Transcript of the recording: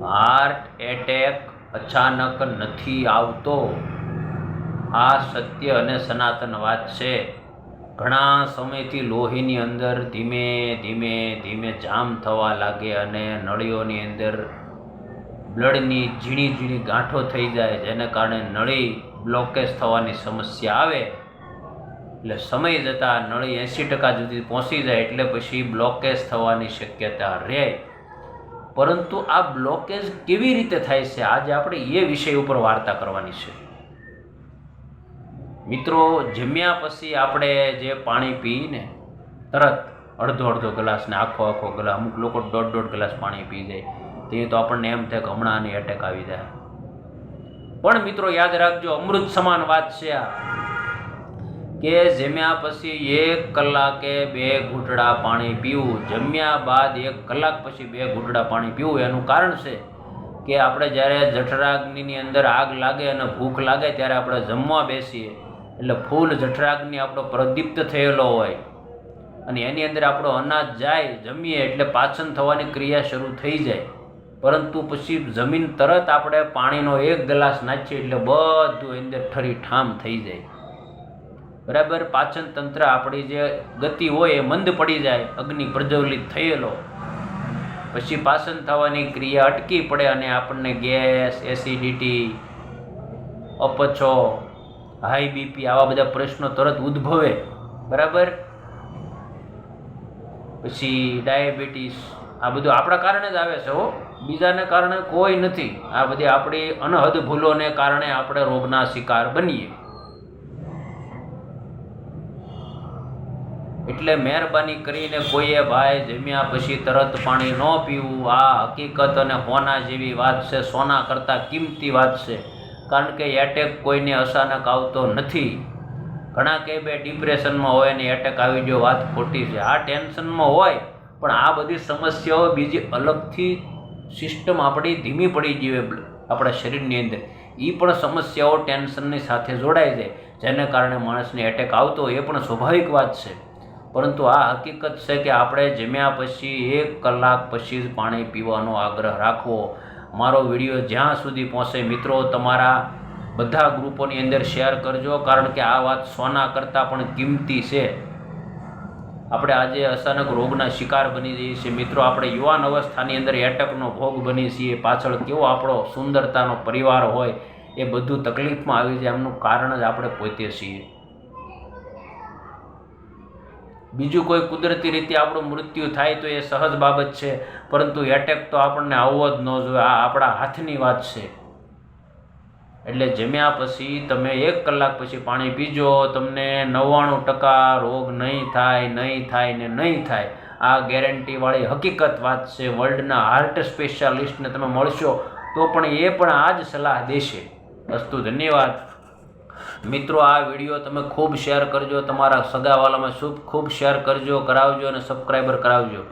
Heart attack અચાનક નથી આવતો। આ સત્ય અને સનાતન વાત છે। ઘણા સમયથી લોહીની અંદર ધીમે ધીમે ધીમે જામ થવા લાગે અને નળીઓની અંદર બ્લડની ઝીણી ઝીણી ગાંઠો થઈ જાય, જેને કારણે નળી બ્લોકેજ થવાની સમસ્યા આવે। એટલે સમય જતાં નળી 80% સુધી પહોંચી જાય એટલે પછી બ્લોકેજ થવાની શક્યતા રહે। પરંતુ આ બ્લોકેજ કેવી રીતે થાય છે, આજે આપણે એ વિષય ઉપર વાર્તા કરવાની છે। મિત્રો, જમ્યા પછી આપણે જે પાણી પીને તરત અડધો ગ્લાસ ને આખો ગ્લાસ, અમુક લોકો દોઢ ગ્લાસ પાણી પી જાય, તે તો આપણને એમ થાય કે હમણાં આની એટેક આવી જાય। પણ મિત્રો યાદ રાખજો, અમૃત સમાન વાત છે આ, કે જમ્યા પછી 1 કલાકે 2 ઘૂંટડા પાણી પીવું। જમ્યા બાદ 1 કલાક પછી 2 ઘૂંટડા પાણી પીવું। એનું કારણ છે કે આપણે જ્યારે જઠરાગ્નિની અંદર આગ લાગે અને ભૂખ લાગે ત્યારે આપણે જમવા બેસીએ એટલે ફૂલ જઠરાગ્નિ આપણો પ્રદીપ્ત થયેલો હોય અને એની અંદર આપણો અનાજ જાય, જમીએ એટલે પાચન થવાની ક્રિયા શરૂ થઈ જાય। પરંતુ પછી જમીન તરત આપણે પાણીનો 1 ગ્લાસ નાખીએ એટલે બધું અંદર ઠરી ઠામ થઈ જાય, બરાબર। પાચન તંત્ર આપણી જે ગતિ હોય એ મંદ પડી જાય, અગ્નિ પ્રજ્વલિત થયેલો, પછી પાચન થવાની ક્રિયા અટકી પડે અને આપણને ગેસ, એસિડિટી, અપચો, હાઈ બીપી આવા બધા પ્રશ્નો તરત ઉદ્ભવે, બરાબર। પછી ડાયાબિટીસ, આ બધું આપણા કારણે જ આવે છે હો, બીજાને કારણે કોઈ નથી। આ બધી આપણી અનહદ ભૂલોને કારણે આપણે રોગના શિકાર બનીએ। એટલે મહેરબાની કરીને કોઈએ ભાઈ જમ્યા પછી તરત પાણી ન પીવું। આ હકીકત અને હોના જેવી વાત છે, સોના કરતાં કિંમતી વાત છે। કારણ કે એટેક કોઈને અચાનક આવતો નથી। ઘણા કહે બે ડિપ્રેશનમાં હોય ને એટેક આવી ગયો, વાત ખોટી છે। આ ટેન્શનમાં હોય પણ આ બધી સમસ્યાઓ બીજી અલગથી સિસ્ટમ આપણી ધીમી પડી ગઈ હોય આપણા શરીરની અંદર, એ પણ સમસ્યાઓ ટેન્શનની સાથે જોડાઈ જાય, જેને કારણે માણસને એટેક આવતો હોય, એ પણ સ્વાભાવિક વાત છે। પરંતુ આ હકીકત છે કે આપણે જમ્યા પછી 1 કલાક પછી જ પાણી પીવાનો આગ્રહ રાખવો। મારો વિડીયો જ્યાં સુધી પહોંચે મિત્રો, તમારા બધા ગ્રુપોની અંદર શેર કરજો, કારણ કે આ વાત સોના કરતાં પણ કિંમતી છે। આપણે આજે અચાનક રોગના શિકાર બની જઈએ છીએ મિત્રો। આપણે યુવાન અવસ્થાની અંદર એટેકનો ભોગ બની છીએ, પાછળ કેવો આપણો સુંદરતાનો પરિવાર હોય, એ બધું તકલીફમાં આવી જાય, એમનું કારણ જ આપણે પોતે છીએ। બીજું કોઈ કુદરતી રીતે આપણું મૃત્યુ થાય તો એ સહજ બાબત છે, પરંતુ એટેક તો આપણને આવવો જ ન જોઈએ। આ આપણા હાથની વાત છે। એટલે જમ્યા પછી તમે 1 કલાક પછી પાણી પીજો, તમને 99% રોગ નહીં થાય। આ ગેરંટીવાળી હકીકત વાત છે। વર્લ્ડના હાર્ટ સ્પેશિયાલિસ્ટને તમે મળશો તો પણ એ પણ આ જ સલાહ દેશે। અસ્તુ, ધન્યવાદ મિત્રો। આ વિડીયો તમે ખૂબ શેર કરજો, તમારા સગાવાલામાં ખૂબ શેર કરજો, કરાવજો અને સબસ્ક્રાઈબર કરાવજો।